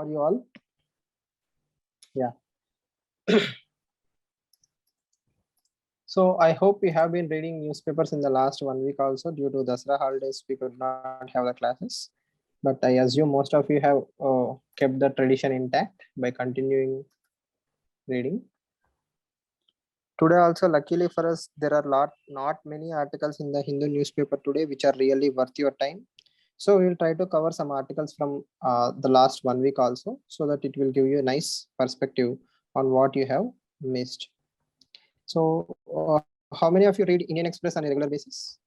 are you all? Yeah. So I hope you have been reading newspapers in the last 1 week also. Due to Dasara holidays, we could not have the classes. But I assume most of you have kept the tradition intact by continuing reading. Today also, luckily for us, there are not many articles in the Hindu newspaper today which are really worth your time. So we will try to cover some articles from the last 1 week also, so that it will give you a nice perspective on what you have missed. So how many of you read Indian Express on a regular basis?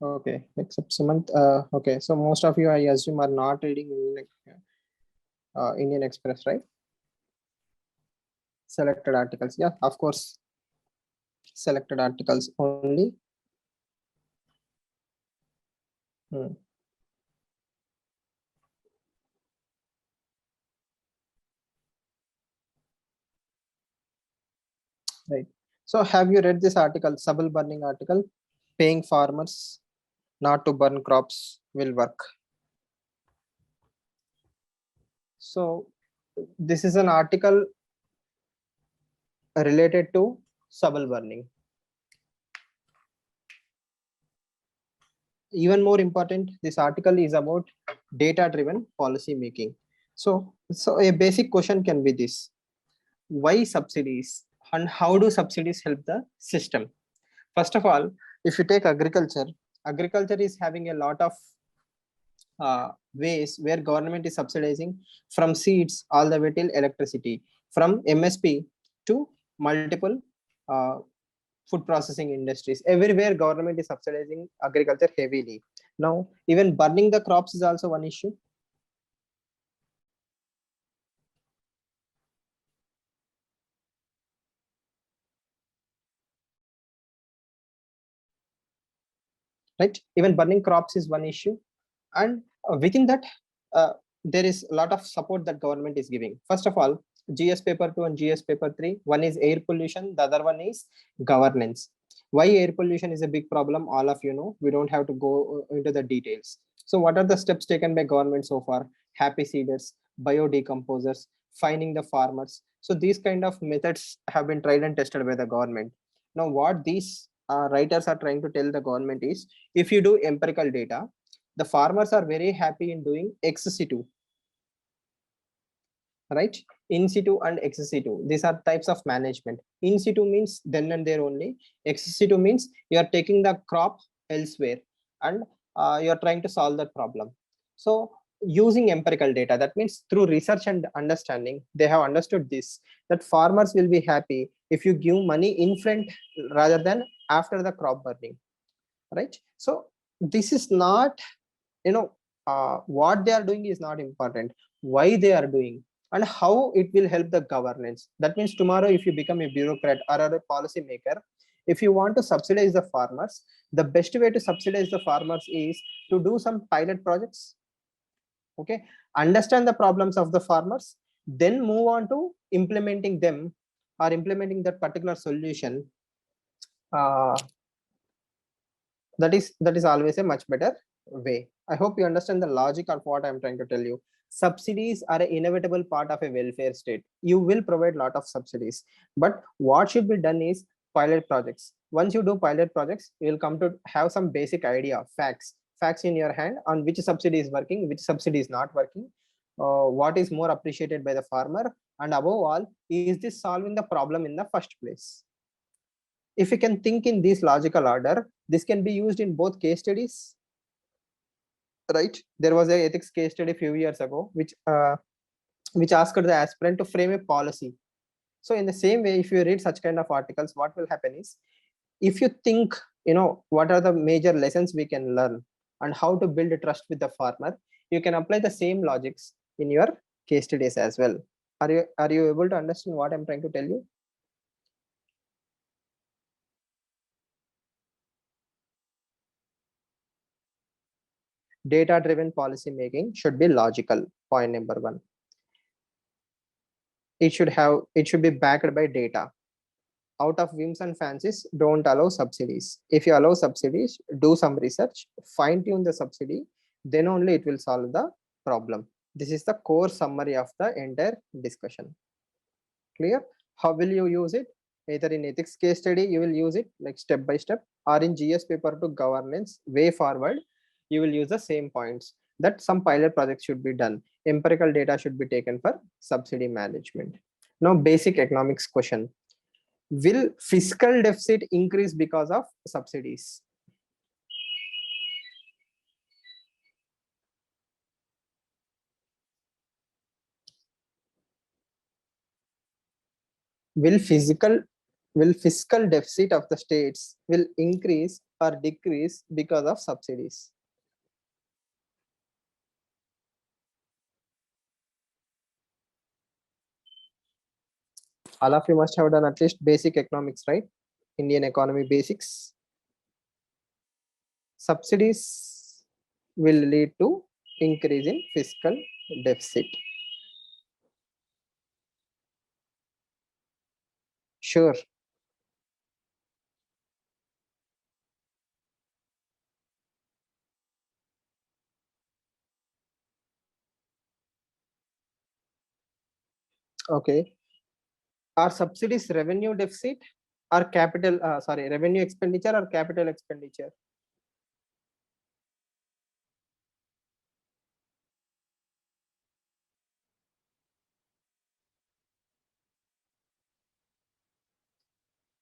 Okay, except Sumant. Okay, so most of you, I assume, are not reading Indian Express, right? Selected articles. Yeah, of course. Selected articles only. Hmm. Right. So have you read this article, Subtle Burning article? Paying farmers not to burn crops will work. So this is an article related to stubble burning. Even more important, this article is about data-driven policy making. So a basic question can be this: why subsidies and how do subsidies help the system? First of all, if you take agriculture, agriculture is having a lot of ways where government is subsidizing, from seeds all the way till electricity, from MSP to multiple uh, food processing industries. Everywhere government is subsidizing agriculture heavily. Now, even burning the crops is also one issue. Right? Even burning crops is one issue. And within that, there is a lot of support that government is giving. First of all, GS paper 2 and GS paper 3, one is air pollution, the other one is governance. Why air pollution is a big problem, all of you know. We don't have to go into the details. So what are the steps taken by government so far? Happy seeders, biodecomposers, fining the farmers. So these kind of methods have been tried and tested by the government. Now what these writers are trying to tell the government is, if you do empirical data, the farmers are very happy in doing ex situ, right? In situ and ex situ, these are types of management. In situ means then and there only. Ex situ means you are taking the crop elsewhere and you are trying to solve that problem. So using empirical data, that means through research and understanding, they have understood this, that farmers will be happy if you give money in front rather than after the crop burning, right? So this is not, you know, what they are doing is not important. Why they are doing and how it will help the governance. That means tomorrow, if you become a bureaucrat or a policy maker, if you want to subsidize the farmers, the best way to subsidize the farmers is to do some pilot projects. Okay, understand the problems of the farmers, then move on to implementing them or implementing that particular solution. Uh, that is always a much better way. I hope you understand the logic of what I'm trying to tell you. Subsidies are an inevitable part of a welfare state. You will provide lot of subsidies, but what should be done is pilot projects. Once you do pilot projects, you will come to have some basic idea, facts in your hand on which subsidy is working, which subsidy is not working, what is more appreciated by the farmer, and above all, is this solving the problem in the first place? If you can think in this logical order, this can be used in both case studies, right? There was a ethics case study a few years ago, which asked the aspirant to frame a policy. So in the same way, if you read such kind of articles, what will happen is, if you think, what are the major lessons we can learn and how to build a trust with the farmer, you can apply the same logics in your case studies as well. Are you able to understand what I'm trying to tell you? Data driven policy making should be logical, point number one. it should be backed by data. Out of whims and fancies, don't allow subsidies. If you allow subsidies, do some research, fine tune the subsidy, then only it will solve the problem. This is the core summary of the entire discussion. Clear? How will you use it? Either in ethics case study, you will use it like step by step, or in GS paper to governance way forward, you will use the same points that some pilot projects should be done. Empirical data should be taken for subsidy management. Now, basic economics question. Will fiscal deficit increase because of subsidies? Will physical will fiscal deficit of the states will increase or decrease because of subsidies? All of you must have done at least basic economics, right? Indian economy basics. Subsidies will lead to increase in fiscal deficit. Sure. Okay. Are subsidies revenue deficit or capital, revenue expenditure or capital expenditure?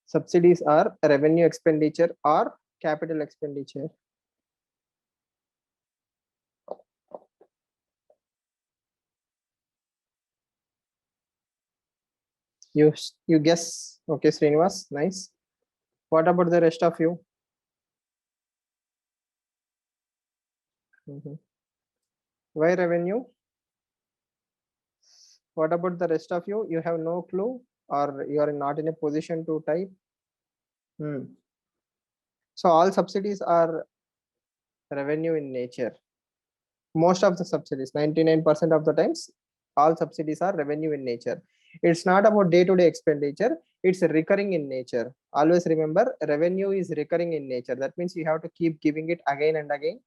Subsidies are revenue expenditure or capital expenditure? You guess. Okay, Srinivas, nice. What about the rest of you? Mhm. Why revenue? What about the rest of you? You have no clue, or you are not in a position to type? Hmm. So all subsidies are revenue in nature. Most of the subsidies, 99% of the times, all subsidies are revenue in nature. It's not about day-to-day expenditure, it's recurring in nature. Always remember, revenue is recurring in nature. That means you have to keep giving it again and again.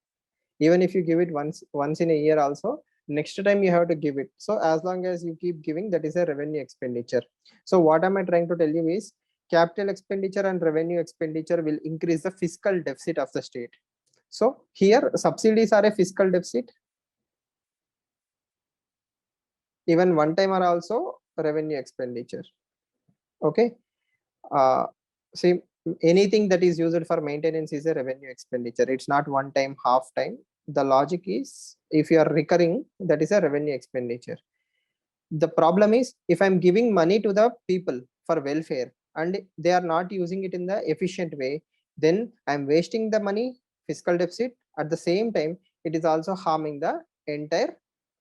Even if you give it once in a year also, next time you have to give it. So as long as you keep giving, that is a revenue expenditure. So what am I trying to tell you is, capital expenditure and revenue expenditure will increase the fiscal deficit of the state. So here subsidies are a fiscal deficit. Even one time are also revenue expenditure. Okay. uh, See, anything that is used for maintenance is a revenue expenditure. It's not one time, half time. The logic is, if you are recurring, that is a revenue expenditure. The problem is, if I'm giving money to the people for welfare and they are not using it in the efficient way, then I'm wasting the money, fiscal deficit. At the same time, it is also harming the entire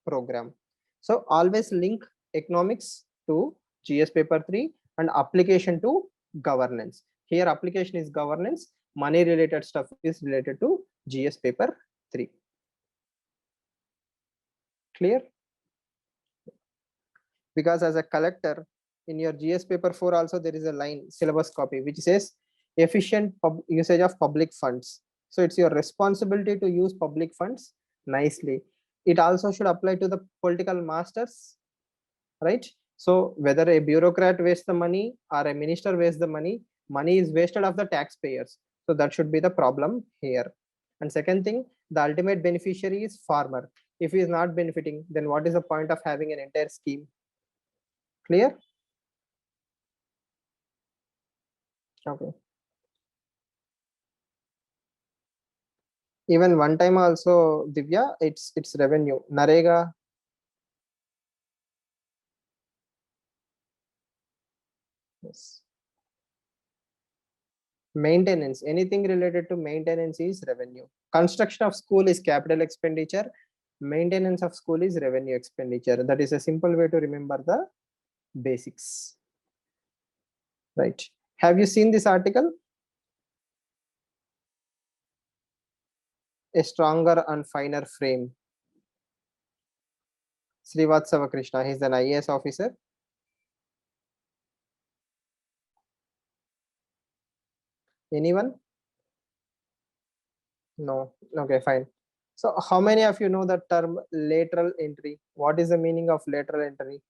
program. So always link economics to GS paper 3 and application to governance. Here application is governance, money related stuff is related to GS paper 3. Clear? Because as a collector in your GS paper 4 also there is a line syllabus copy which says efficient usage of public funds. So it's your responsibility to use public funds nicely. It also should apply to the political masters, right? So whether a bureaucrat wastes the money or a minister wastes the money, money is wasted of the taxpayers. So that should be the problem here. And second thing, the ultimate beneficiary is farmer. If he is not benefiting, then what is the point of having an entire scheme? Clear? Okay. Even one time also, Divya, it's revenue. Narega, yes. Maintenance, anything related to maintenance is revenue. Construction of school is capital expenditure. Maintenance of school is revenue expenditure. That is a simple way to remember the basics. Right. Have you seen this article? A stronger and finer frame. Srivatsava Krishna, he's an IAS officer. Anyone? No. Okay, fine. So how many of you know the term lateral entry? What is the meaning of lateral entry?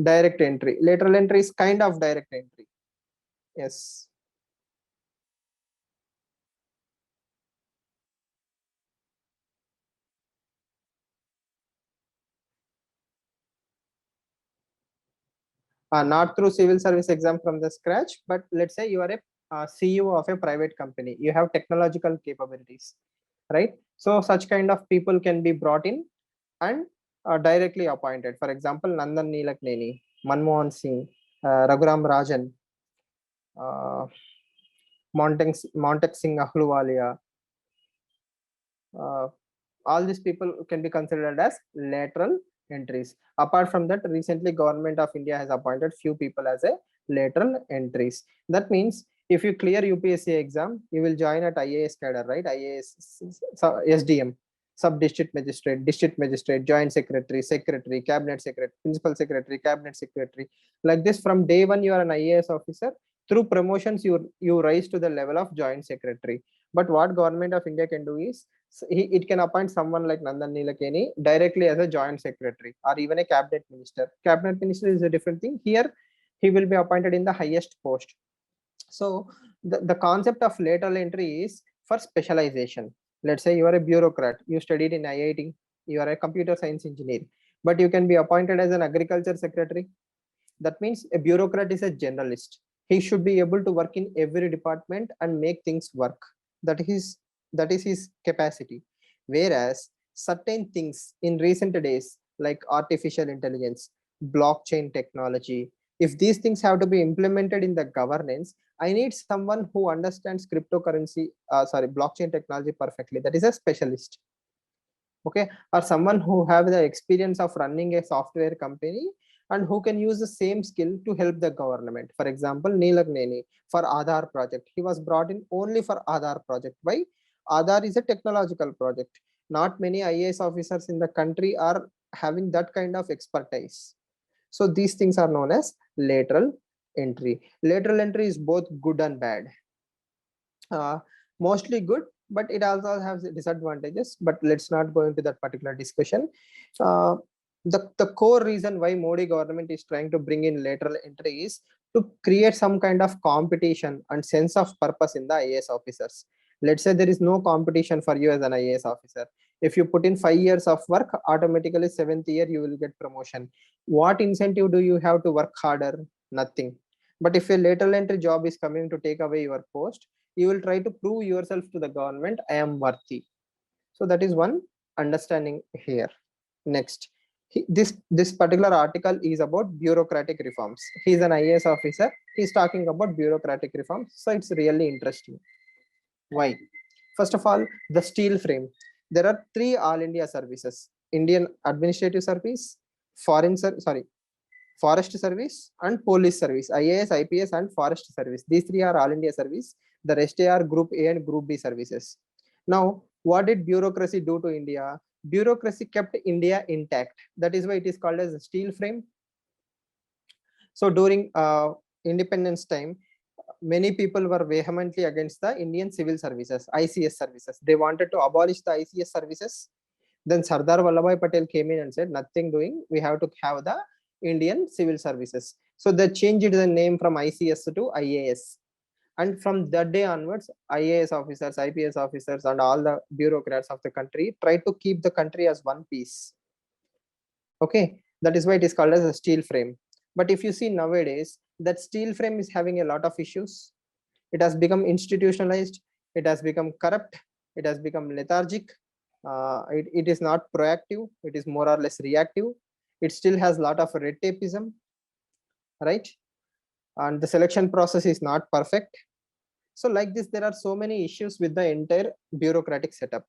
Direct entry. Lateral entry is kind of direct entry. Yes. Not through civil service exam from the scratch, but let's say you are a CEO of a private company. You have technological capabilities, right? So such kind of people can be brought in and directly appointed. For example, Nandan Nilekani, Manmohan Singh, Raghuram Rajan, uh, Montek Singh Ahluwalia. Uh, all these people can be considered as lateral entries. Apart from that, recently government of India has appointed few people as a lateral entries. That means if you clear UPSC exam, you will join at IAS cadre, right? IAS, SDM, sub district magistrate, joint secretary, secretary, cabinet secretary, principal secretary, cabinet secretary. Like this, from day one, you are an IAS officer. Through promotions, you rise to the level of joint secretary. But what government of India can do is it can appoint someone like Nandan Nilekani directly as a joint secretary or even a cabinet minister. Cabinet minister is a different thing. Here, he will be appointed in the highest post. So the concept of lateral entry is for specialization. Let's say you are a bureaucrat, you studied in IIT, you are a computer science engineer, but you can be appointed as an agriculture secretary. That means a bureaucrat is a generalist. He should be able to work in every department and make things work. That is his capacity. Whereas certain things in recent days, like artificial intelligence, blockchain technology, if these things have to be implemented in the governance, I need someone who understands cryptocurrency, blockchain technology perfectly. That is a specialist. Okay, or someone who have the experience of running a software company and who can use the same skill to help the government. For example, Neelak Neni for Aadhaar project, he was brought in only for Aadhaar project. Why? Aadhaar is a technological project. Not many IAS officers in the country are having that kind of expertise. So these things are known as lateral entry. Lateral entry is both good and bad. Mostly good, but it also has disadvantages. But let's not go into that particular discussion. Uh, the core reason why Modi government is trying to bring in lateral entry is to create some kind of competition and sense of purpose in the IAS officers. Let's say there is no competition for you as an IAS officer. If you put in 5 years of work, automatically 7th year you will get promotion. What incentive do you have to work harder? Nothing. But if a lateral entry job is coming to take away your post, you will try to prove yourself to the government, I am worthy. So that is one understanding here. Next, this particular article is about bureaucratic reforms. He is an IAS officer, he's talking about bureaucratic reforms, so it's really interesting. Why? First of all, the steel frame. There are three all India services: Indian Administrative Service, Forest Service, and Police Service. IAS, IPS, and Forest Service, these three are all India service. The rest are Group A and Group B services. Now, what did bureaucracy do to India? Bureaucracy kept India intact. That is why it is called as a steel frame. So during independence time, many people were vehemently against the Indian civil services, ICS services. They wanted to abolish the ICS services. Then Sardar Vallabhbhai Patel came in and said, nothing doing, we have to have the Indian civil services. So they changed the name from ICS to IAS. And from that day onwards, IAS officers, IPS officers, and all the bureaucrats of the country try to keep the country as one piece. Okay, that is why it is called as a steel frame. But if you see nowadays, that steel frame is having a lot of issues. It has become institutionalized, it has become corrupt, it has become lethargic. It is not proactive, it is more or less reactive. It still has a lot of red tapeism, right? And the selection process is not perfect. So like this, there are so many issues with the entire bureaucratic setup.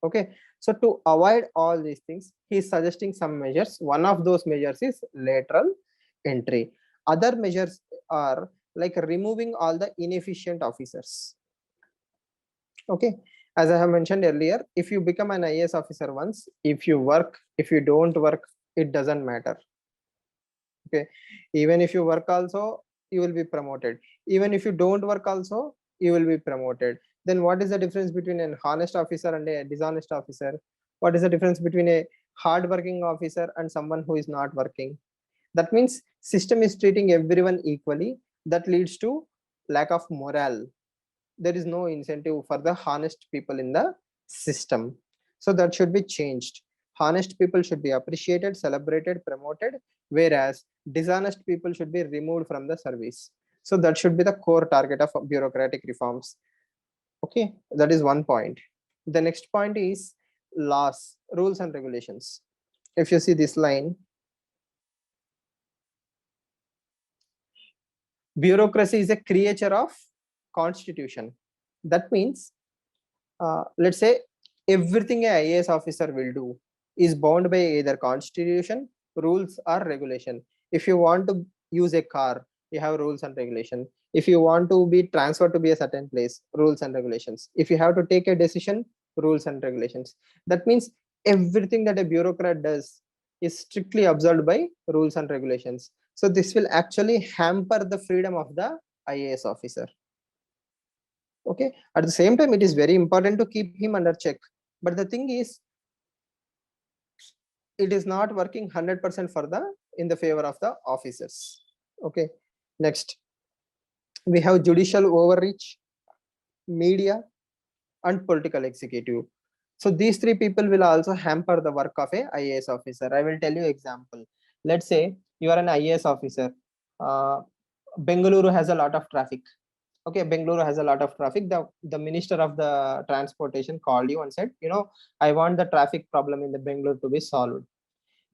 Okay, so to avoid all these things, he is suggesting some measures. One of those measures is lateral entry. Other measures are like removing all the inefficient officers. Okay, as I have mentioned earlier, if you become an IAS officer once, if you work, if you don't work, it doesn't matter. Okay, even if you work also, you will be promoted. Even if you don't work also, you will be promoted. Then what is the difference between an honest officer and a dishonest officer? What is the difference between a hardworking officer and someone who is not working? That means system is treating everyone equally. That leads to lack of morale. There is no incentive for the honest people in the system. So that should be changed. Honest people should be appreciated, celebrated, promoted, whereas dishonest people should be removed from the service. So that should be the core target of bureaucratic reforms. Okay, that is one point. The next point is laws, rules and regulations. If you see this line, bureaucracy is a creature of constitution. That means, let's say, everything a IAS officer will do is bound by either constitution, rules or regulation. If you want to use a car, you have rules and regulation. If you want to be transferred to be a certain place, rules and regulations. If you have to take a decision, rules and regulations. That means everything that a bureaucrat does is strictly observed by rules and regulations. So this will actually hamper the freedom of the IAS officer. Okay, at the same time, it is very important to keep him under check. But the thing is, it is not working 100% for the in the favor of the officers. Okay, next we have judicial overreach, media, and political executive. So these three people will also hamper the work of a IAS officer. I will tell you example. Let's say you are an IAS officer. Bengaluru has a lot of traffic. Okay, Bengaluru has a lot of traffic. The minister of the transportation called you and said, I want the traffic problem in the Bengaluru to be solved.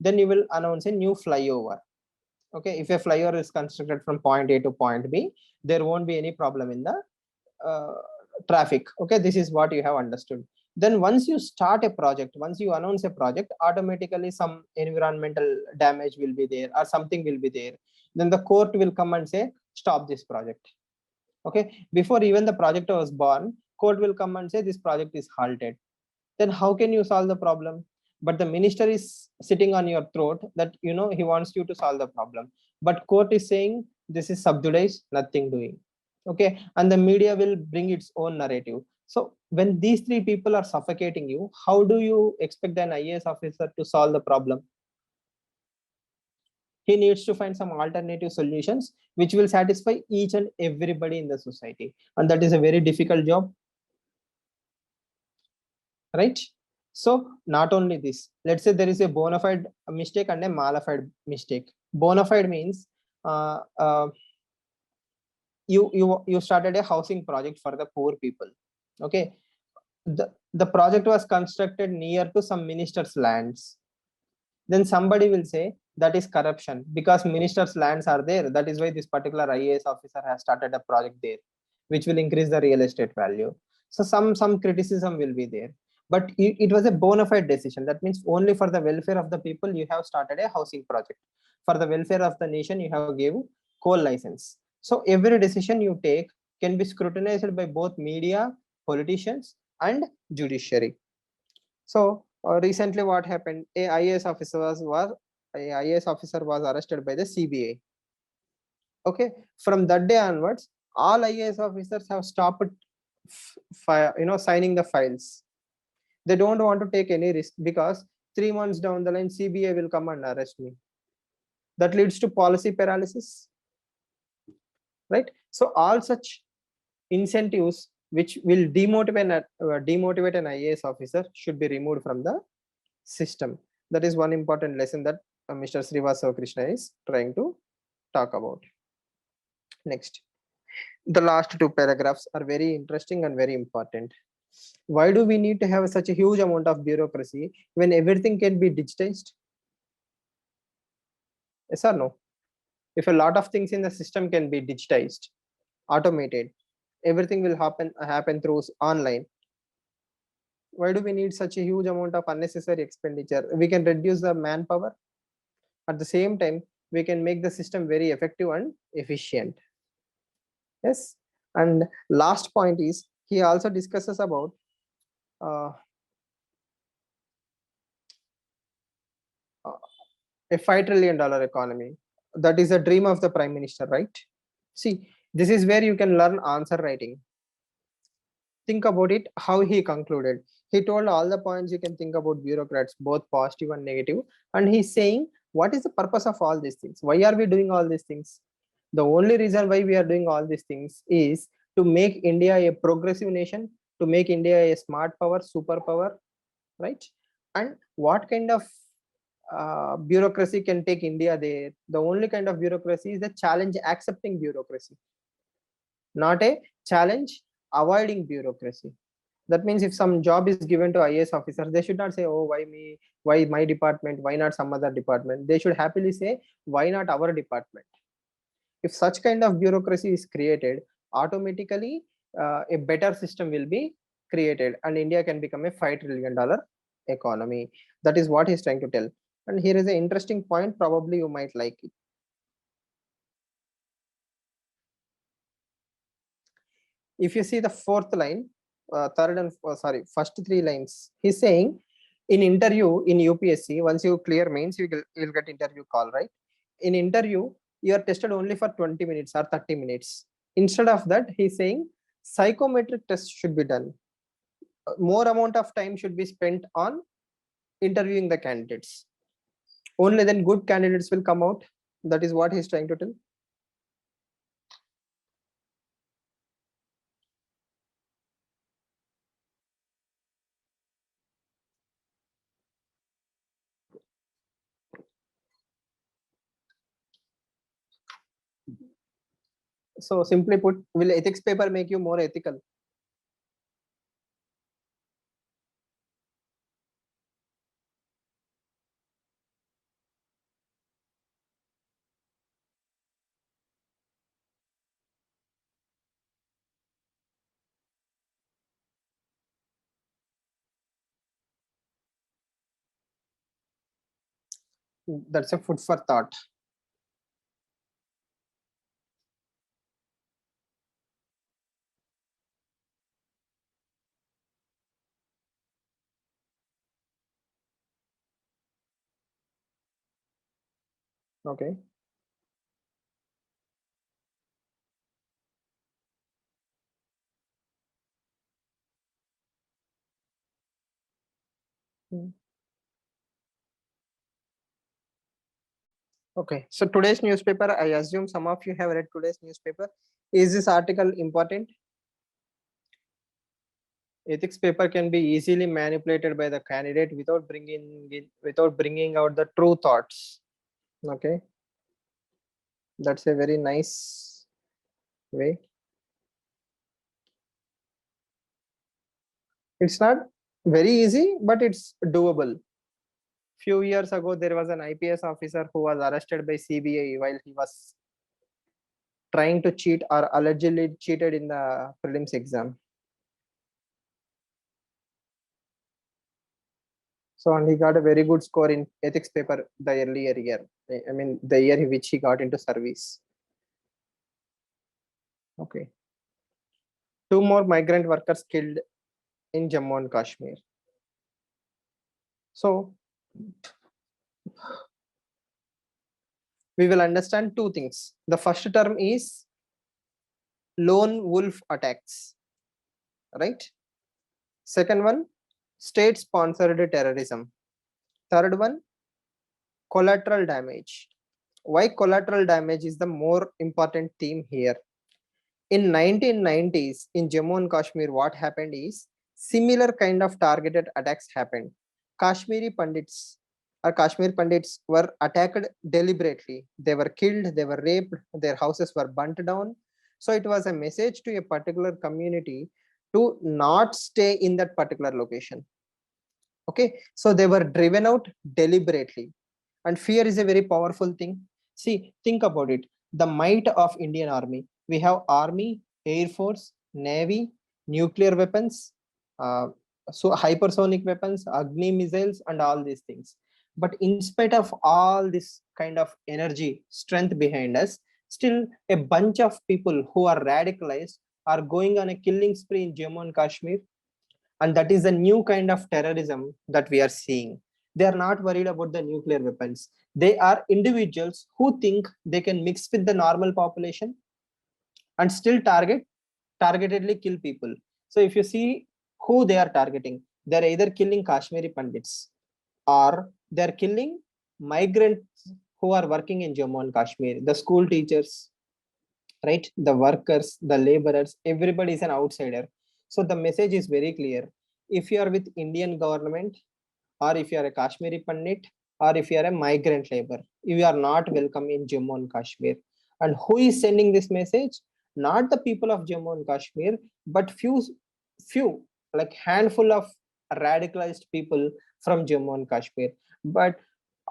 Then you will announce a new flyover. Okay, if a flyover is constructed from point A to point B, there won't be any problem in the traffic. Okay, this is what you have understood. Then once you start a project, once you announce a project, automatically some environmental damage will be there or something will be there. Then the court will come and say, stop this project. Okay, before even the project was born, court will come and say this project is halted. Then how can you solve the problem? But the minister is sitting on your throat that he wants you to solve the problem, but court is saying this is sub judice, nothing doing. Okay, and the media will bring its own narrative. So when these three people are suffocating you, how do you expect an IAS officer to solve the problem? He needs to find some alternative solutions which will satisfy each and everybody in the society, and that is a very difficult job, right? So not only this, let's say there is a bona fide mistake and a mala fide mistake. Bona fide means you started a housing project for the poor people. Okay, the project was constructed near to some minister's lands. Then somebody will say that is corruption because minister's lands are there. That is why this particular IAS officer has started a project there, which will increase the real estate value. So some criticism will be there. But it was a bona fide decision. That means only for the welfare of the people, you have started a housing project. For the welfare of the nation, you have gave coal license. So every decision you take can be scrutinized by both media, politicians, and judiciary. So recently, what happened? A IAS officer was arrested by the CBI. Okay, from that day onwards, all IAS officers have stopped, signing the files. They don't want to take any risk because 3 months down the line, CBI will come and arrest me. That leads to policy paralysis, right? So all such incentives which will demotivate an IAS officer should be removed from the system. That is one important lesson that Mr. Srivastava Krishna is trying to talk about. Next, the last two paragraphs are very interesting and very important. Why do we need to have such a huge amount of bureaucracy when everything can be digitized? Yes or no? If a lot of things in the system can be digitized, automated, everything will happen through online. Why do we need such a huge amount of unnecessary expenditure? We can reduce the manpower. At the same time, we can make the system very effective and efficient. Yes. And last point is he also discusses about uh, a $5 trillion economy. That is a dream of the prime minister, right? See, this is where you can learn answer writing. Think about it, how he concluded. He told all the points you can think about bureaucrats, both positive and negative. And he's saying, what is the purpose of all these things? Why are we doing all these things? The only reason why we are doing all these things is to make India a progressive nation, to make India a smart power, superpower, right? And what kind of bureaucracy can take India there? The only kind of bureaucracy is the challenge accepting bureaucracy, not a challenge avoiding bureaucracy. That means if some job is given to IAS officers, they should not say, oh, why me, why my department, why not some other department? They should happily say, why not our department? If such kind of bureaucracy is created, automatically a better system will be created and India can become a $5 trillion economy. That is what he's trying to tell. And here is an interesting point, probably you might like it. If you see the fourth line, first three lines, he's saying in interview in UPSC, once you clear mains, you'll get interview call, right? In interview, you are tested only for 20 minutes or 30 minutes. Instead of that, he's saying psychometric tests should be done. More amount of time should be spent on interviewing the candidates. Only then good candidates will come out. That is what he's trying to tell. So simply put, will ethics paper make you more ethical? That's a food for thought. Okay. Hmm. Okay. So today's newspaper, I assume some of you have read today's newspaper. Is this article important? Ethics paper can be easily manipulated by the candidate without bringing out the true thoughts. Okay. That's a very nice way. It's not very easy, but it's doable. Few years ago, there was an IPS officer who was arrested by CBI while he was trying to cheat or allegedly cheated in the prelims exam. So, and he got a very good score in ethics paper the earlier year. I mean, the year in which he got into service. Okay. 2 more migrant workers killed in Jammu and Kashmir. So, we will understand two things. The first term is lone wolf attacks, right? Second one, state sponsored terrorism. Third one, collateral damage. Why collateral damage is the more important theme here? In 1990s in Jammu and Kashmir, what happened is similar kind of targeted attacks happened. Kashmiri Pandits or Kashmir Pandits were attacked deliberately. They were killed, they were raped, their houses were burnt down. So it was a message to a particular community to not stay in that particular location. Okay, so they were driven out deliberately. And fear is a very powerful thing. See, think about it. The might of Indian Army. We have Army, Air Force, Navy, nuclear weapons, so hypersonic weapons, Agni missiles, and all these things. But in spite of all this kind of energy, strength behind us, still a bunch of people who are radicalized are going on a killing spree in Jammu and Kashmir. And that is a new kind of terrorism that we are seeing. They are not worried about the nuclear weapons. They are individuals who think they can mix with the normal population and still targetedly kill people. So if you see who they are targeting, they're either killing Kashmiri Pandits or they're killing migrants who are working in Jammu and Kashmir, the school teachers, right? The workers, the laborers, everybody is an outsider. So the message is very clear. If you are with Indian government, or if you are a Kashmiri Pandit, or if you are a migrant labor, you are not welcome in Jammu and Kashmir. And who is sending this message? Not the people of Jammu and Kashmir, but few, like handful of radicalized people from Jammu and Kashmir. But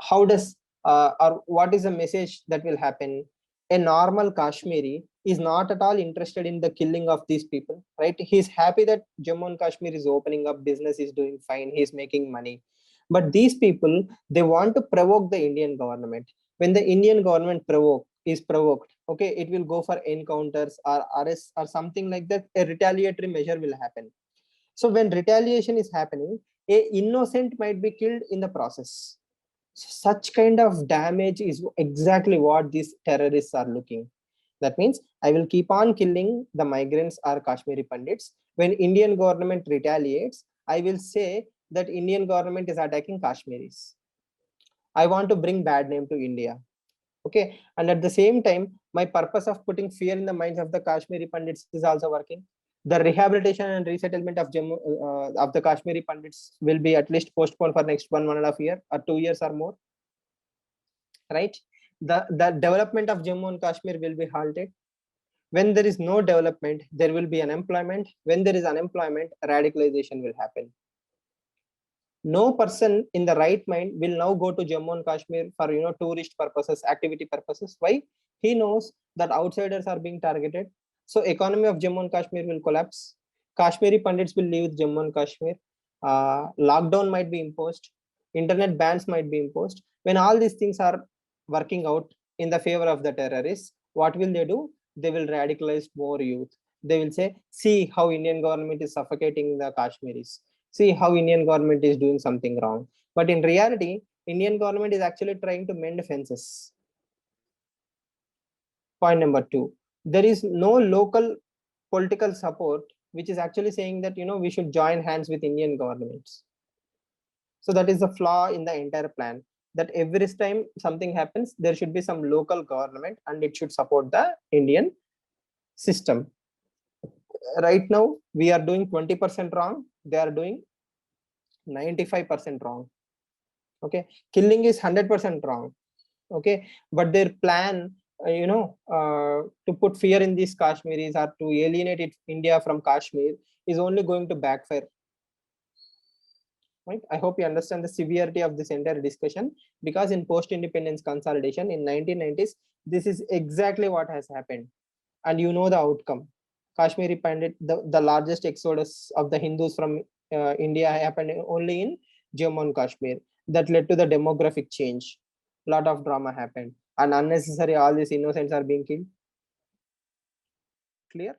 how does or what is the message that will happen? A normal Kashmiri is not at all interested in the killing of these people, right? He's happy that Jammu and Kashmir is opening up, business is doing fine, he's making money. But these people, they want to provoke the Indian government. When the Indian government is provoked, okay, it will go for encounters or arrests or something like that. A retaliatory measure will happen. So when retaliation is happening, a innocent might be killed in the process. Such kind of damage is exactly what these terrorists are looking. That means I will keep on killing the migrants or Kashmiri Pandits. When Indian government retaliates, I will say that Indian government is attacking Kashmiris. I want to bring bad name to India. Okay, and at the same time, my purpose of putting fear in the minds of the Kashmiri Pandits is also working. The rehabilitation and resettlement of Jammu of the Kashmiri Pandits will be at least postponed for next 1.5 year or 2 years or more. Right? The development of Jammu and Kashmir will be halted. When there is no development, there will be unemployment. When there is unemployment, radicalization will happen. No person in the right mind will now go to Jammu and Kashmir for tourist purposes, activity purposes. Why? He knows that outsiders are being targeted. So economy of Jammu and Kashmir will collapse. Kashmiri Pandits will leave Jammu and Kashmir. Lockdown might be imposed. Internet bans might be imposed. When all these things are working out in the favor of the terrorists, what will they do? They will radicalize more youth. They will say, see how Indian government is suffocating the Kashmiris. See how Indian government is doing something wrong. But in reality, Indian government is actually trying to mend fences. Point number 2, there is no local political support which is actually saying that we should join hands with Indian governments. So that is the flaw in the entire plan, that every time something happens, there should be some local government and it should support the Indian system. Right now, we are doing 20% wrong. They are doing 95% wrong. Okay, killing is 100% wrong. Okay, but their plan, to put fear in these Kashmiris or to alienate India from Kashmir is only going to backfire. Right? I hope you understand the severity of this entire discussion, because in post-independence consolidation in 1990s, this is exactly what has happened, and the outcome. Kashmiri Pandit, the largest exodus of the Hindus from India happened only in Jammu and Kashmir. That led to the demographic change. Lot of drama happened, and unnecessary all these innocents are being killed. Clear?